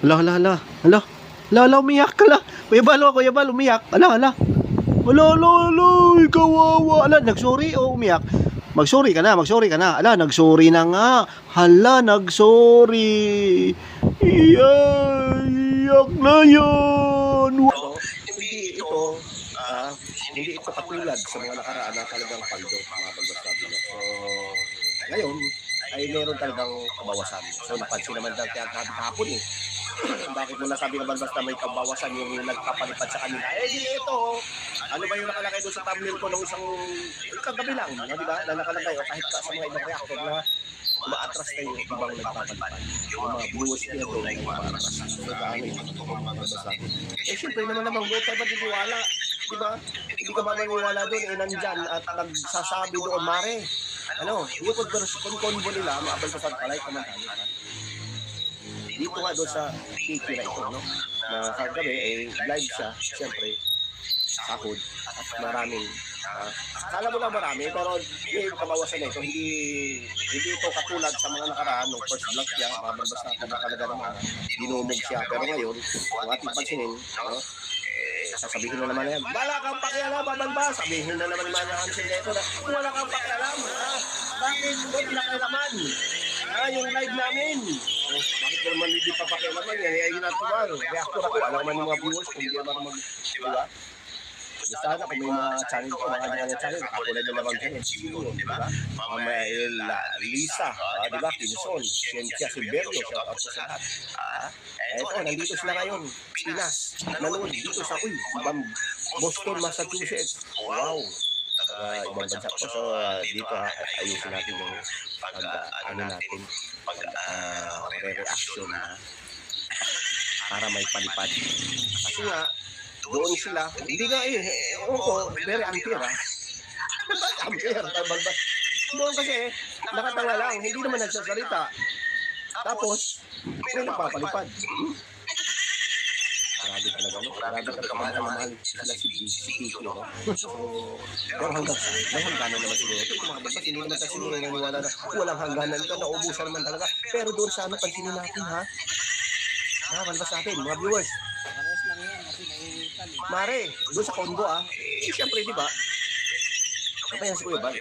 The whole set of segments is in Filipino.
Hala, hala, hala. Hala, hala, hala, umiyak ka la. Kuya Bal, umiyak. Hala, hala. Hala, hala, hala, kawawa. Hala, nagsorry o umiyak? Magsorry ka na, magsorry ka na. Hala, nagsorry na nga. Hala, nagsorry. Iyak na yan. Hindi ito, hindi ito katulad sa mga nakaraan na talagang paldo, mga balbas natin. So, ngayon, ay meron talagang kabawasan. So, napansin naman dahil kaya kahapon eh. Bakit mo nasabi ka balbas na may kabawasan yung nagpapalipad sa kanila? Eh, di ito. Ano ba yung nakalagay doon sa thumbnail ko ng isang kagabi lang, no, di ba? Na nakalagay, o kahit sa mga ibang reactor na umaatras na yung ibang nagpapalipad. Yung mga viewers nila doon ay umaatras. So, paano yung mga balbas natin? Eh, syempre naman doon tayo matiniwala. Di ba? Hindi ka ba maniwala doon, eh, nandyan at nagsasabi doon, Mare, ano, yung konbo nila, mga balbasan palay, kamantanin. Dito nga doon sa Kiki na ito, no? Na kagabi, eh, live siya, siyempre, sahod, at maraming, kala mo lang marami, pero yung kabawasan na ito, hindi ito katulad sa mga nakaraan, nung first vlog niya, mga balbas natin na talaga naman, dinumog siya, pero ngayon, kung ating pansinin, no? Sasabihin na naman yan, wala kang pakialam, babalbas. Sabihin na naman mga Hansel na ito na, wala kang pakialam, ha? Bakit mo pinakailaman? Yung live namin. Bakit mo naman hindi pa pakialaman yan? Ay, ginatuwa. Reactor ako, alam naman yung mga viewers kung hindi naman diba? Sana kung may mga channel ko, mga kanya channel, katulad na naman dyan, di ba? Lisa, di ba? Pinson, Ciencia Silverio, shout out sa lahat. Eto, nandito sila ngayon, Pinas, nanood dito sa Boston, Massachusetts. Wow! Ibang bansa ko. So, dito ayusin natin yung re-reaction na para may palipad. Kasi nga, doon sila, hindi nga very unfair ha. Unfair, balbas. Doon kasi, nakatanga lang, hindi naman nagsasalita. Tapos, may nagpapalipad. Grabe talaga, no? Grabe talaga mahal sila si Kiki, no? Pero may hangganan naman siguro. Ito mga balbas, hindi naman kasi naniniwala na walang hangganan ito, naubusan naman talaga. Pero doon sa ano, pansinin natin ha. Balbas natin, mga viewers. Mare, doon sa Congo siyempre di ba? Kapag yan si Kuya Bal,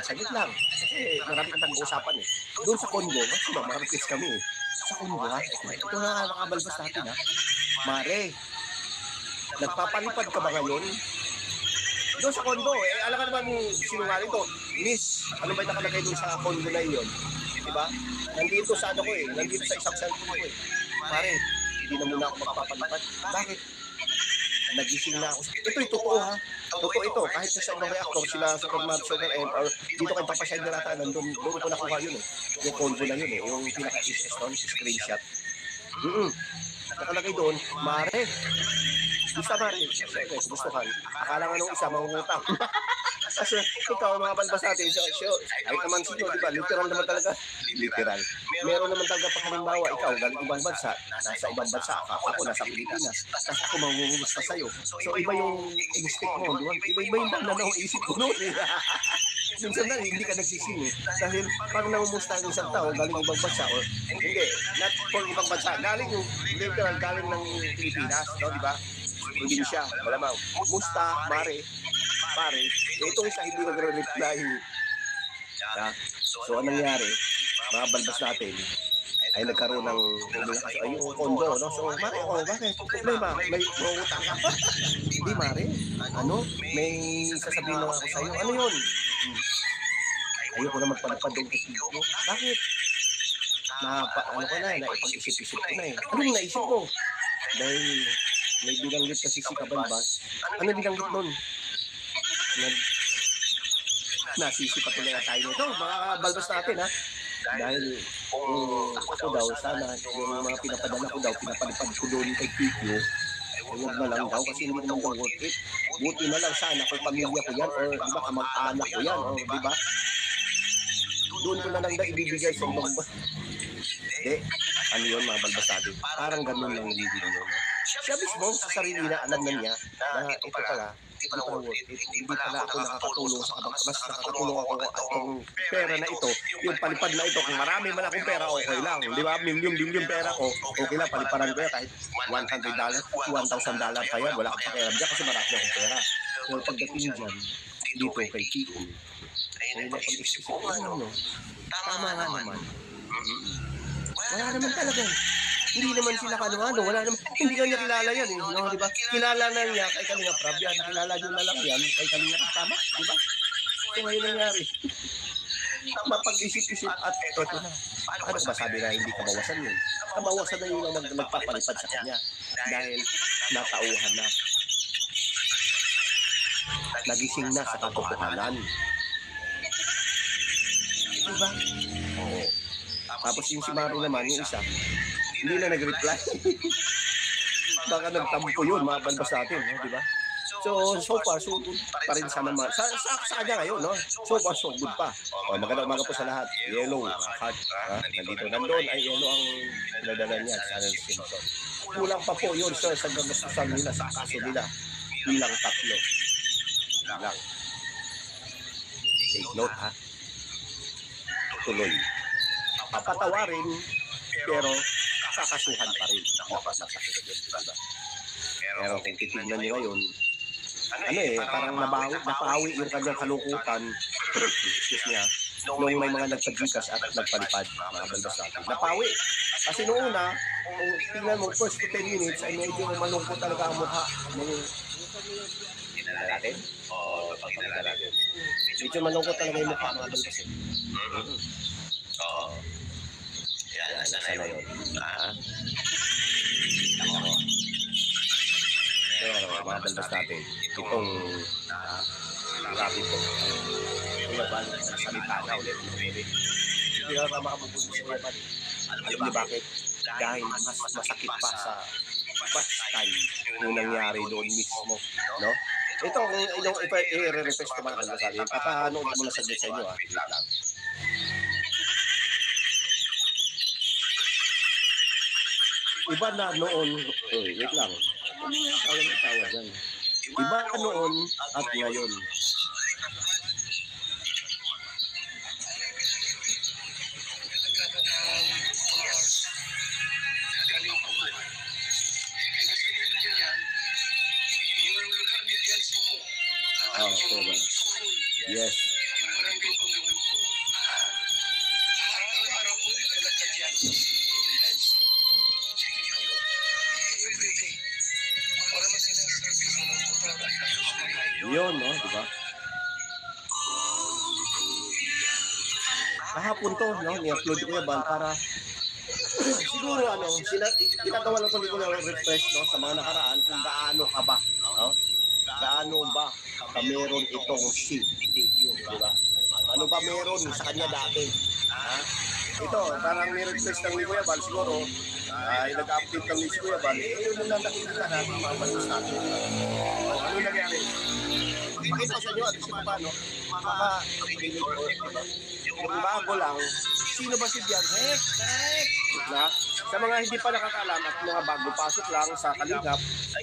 saglit lang. Kasi marami kang pag-uusapan eh. Doon sa Congo, kasi ba, marites kami eh. Sa Congo ito na makabalbas natin Mare, nagpapalipad ka ba ngayon? Doon sa Congo alam ka naman sinungaling to. Miss, ano ba yung nakalagay doon sa Congo na yun? Diba? Nandito sa ano ko nandito sa isang cellphone ko Mare, hindi na muna ako magpapalipad. Bakit? Nagising na ako. Ito yung totoo ha. Totoo ito. Kahit sa ibang reactor, sila sa Superman, Super M, or dito kay Papa Shine Nata, doon ko nakuha yun Yung convo na yun yung pinaka-SS doon, screenshot. Nakalagay doon, Mare. Gusto Mare. Siyempre, gustuhan. Akala nga nung isa, mangungutang. Kasi ikaw, mga balbas natin, kahit naman sino, di ba? Literal naman talaga. Literal. Meron naman talaga pag halimbawa, ikaw, galing ibang bansa, nasa ibang bansa, ako nasa Pilipinas, tapos ako mangungumusta sa'yo. So, iba yung instinct mo, di ba? Iba yung pananaw isip ko noon. Minsan na, hindi ka nagsising Dahil pag namumusta ang isang tao, galing ibang bansa, or hindi, not for ibang bansa, galing yung literal, galing ng Pilipinas, no, di ba? Hindi siya, malamang. Musta, Mare, pare, itong isa hindi nagre-reply. So, anong nangyari? Mga balbas natin ay nagkaroon ng yung kondo, no? So, Mare, bakit? Problema, may utang ka. Hindi, Mare. May sasabihin lang ako sa'yo. Ano yun? Ayoko na magpalapad ng video. Bakit? Naipag-isip-isip ko na Anong naisip mo? Dahil may binanggit kasi si Kabalbas. Ano binanggit nun? Nasisipat tuloy na tayo nito, mga balbas natin dahil ako daw sana yung mga pinapadala ko daw, pinapalipad ko doon kay Kikyo, huwag na lang daw kasi hindi naman daw worth it. Buti na lang sana kung pamilya ko yan or di ba kamag-anak ko yan o di ba doon ko na lang daw ibibigay sa ibang ano yun mga balbas natin, parang ganun lang ibibigay yun Siya mismo sa sarili na alam na niya na ito pala, hindi pala worth it. Hindi pala ako nakakatulong sa kabang, mas nakakatulong ako at itong pera na ito, yung palipad na ito, kung marami man akong pera, okay lang. Di ba? Milyon pera ko, okay lang, paliparan ko yan kahit $100, $1,000 pa yan, wala akong pakialam dyan kasi marami akong pera. Pero pagdating dyan, dito kay Kiko, ay napag-isip ko, ano, tama nga naman. Wala naman talaga. Hindi naman sila ano, wala naman, hindi ka niya kilala yan, no, di ba? Kilala na niya kay Kalinga Prab yan, kilala niyo na lang yan kay Kalinga Prab, tama, di ba? So ngayon nangyari, mapag-isip-isip at ito na. Ano ba sabi na hindi kabawasan yun? Kabawasan na yun ang magpapalipad sa kanya dahil natauhan na. Nagising na sa katotohanan. Diba? Oo. Tapos yung si Mari naman, yung isa, hindi na nag-reply. Baka nagtampo yun, mabalbas natin, no? Diba? So far, so good pa rin sa naman. Sa kanya ngayon, no? So far, so good pa. O, magandang umaga po sa lahat. Yellow, heart, nandito. Nandun ay yellow ang pinadala niya sa Alan Simpson. Kulang pa po yun, sir, sa gagastusan nila, sa kaso nila. Bilang tatlo. Lang. Take note, ha? Tuloy. Papatawarin, pero kakasuhan pa rin. Pero kung titignan niyo ngayon, parang napawi yung kanyang kalukutan, excuse niya, nung may mga nagpagikas at nagpalipad, mga balbas natin. Napawi. Kasi noong una, kung tingnan mo, first to 10 minutes, ay medyo malungkot talaga ang mukha. Tingnan natin? Oo, tingnan natin. Medyo malungkot talaga yung mukha, mga balbas. Oo. Yan, sana yun. Pero mga balbas natin, itong rabbit ko, Kuya Bal, nagsalita na ulit. Hindi na makabubuti si Kuya Bal. Alam niyo bakit? Dahil mas masakit pa sa first time yung nangyari doon mismo. No? Ito, kung i-request ko mga kalbasabi, papahanood mo na saglit sa inyo. Wait lang. Iba na noon, wait lang. Tawa dyan. Iba noon at ngayon. Yes. Yun, no? Diba? Kahapon to, no? Ni-upload ko yung band para siguro, ginagawa lang ko na refresh, no? Sa mga nakaraan kung gaano ka ba, no? Gaano ba meron itong stadium, diba? Ano ba meron sa kanya dati? Ha? Ito, parang ni-refresh ng ni Kuya Bal, siguro, ay nag-update kami si Kuya Bal, yun na lang nakikita natin mga bandos natin. Ano nangyari? Pakita sa inyo at isa pa, no? Yung bago lang, sino ba si Dian? Na, sa mga hindi pa nakakaalam at mga bago pasok lang sa Kalingap,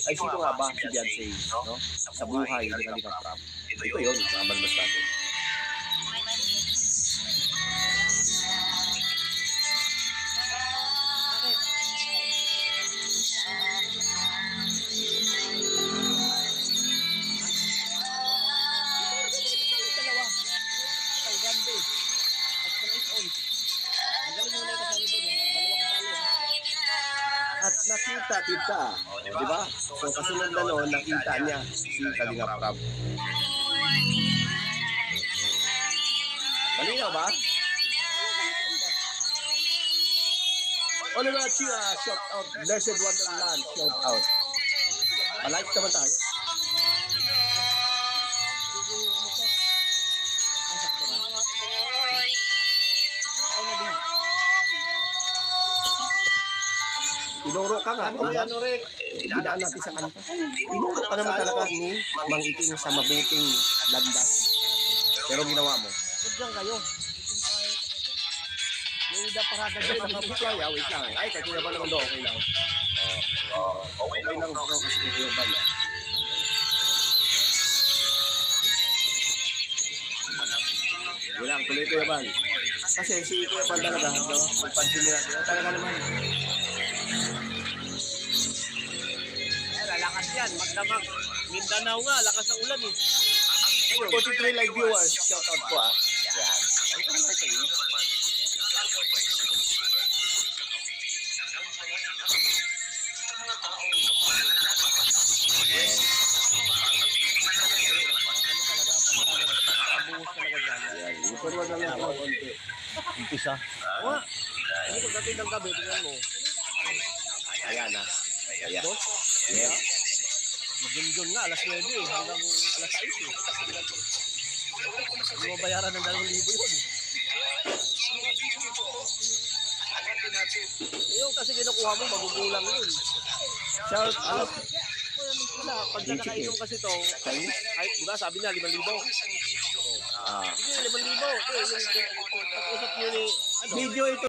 ay sino nga ba si Dian Say, no? Sa buhay ni Kalingap Prab. Ito yun, mga bandos natin. At nakita kita, di ba? So kasunod na noon, nakita niya si Kalingap Prab. Malinaw ba? Oliver Chia, shout out. Blessed Wonderland, shout out. Palike naman tayo. Tinuro ka nga, ano rin, dinaan natin sa kanta. Tinuro ka naman talaga ni Mang Iting sa mabuting landas. Pero ginawa mo. Diyan kayo. Yung Avenida Parada Ay, dyan. nakapusay, wait lang. Ay, kay Kuya Bal naman daw, okay lang. Okay lang daw kasi kay Kuya Bal. Wala, tuloy Kuya Bal. Kasi si Kuya Bal talaga, no? Pagpansin nila, talaga naman. Lalakas yan, magdamag. Mindanao nga, lakas ng ulan eh. 43 live viewers, shout out po ah. Yan. Ay, ito naman kayo. Yes. Buhos talaga dyan. Yan. Ito naman lang ako konti. Umpisa. Oo nga. Hindi ko dati ng gabi, tingnan mo. Ayan ah. Ayan. Boss, Yes. Magunjon nga, alas 9 eh, hanggang alas 6 eh. Hindi mo bayaran ng 2,000 yun. Yung kasi kinukuha mo, magugulang yun. Shout out. Wala, pag nakainom kasi to, ay, di ba sabi niya 5,000? Ah. Hindi, 5,000. Yung pag-usap niyo ni, ano, Video ito.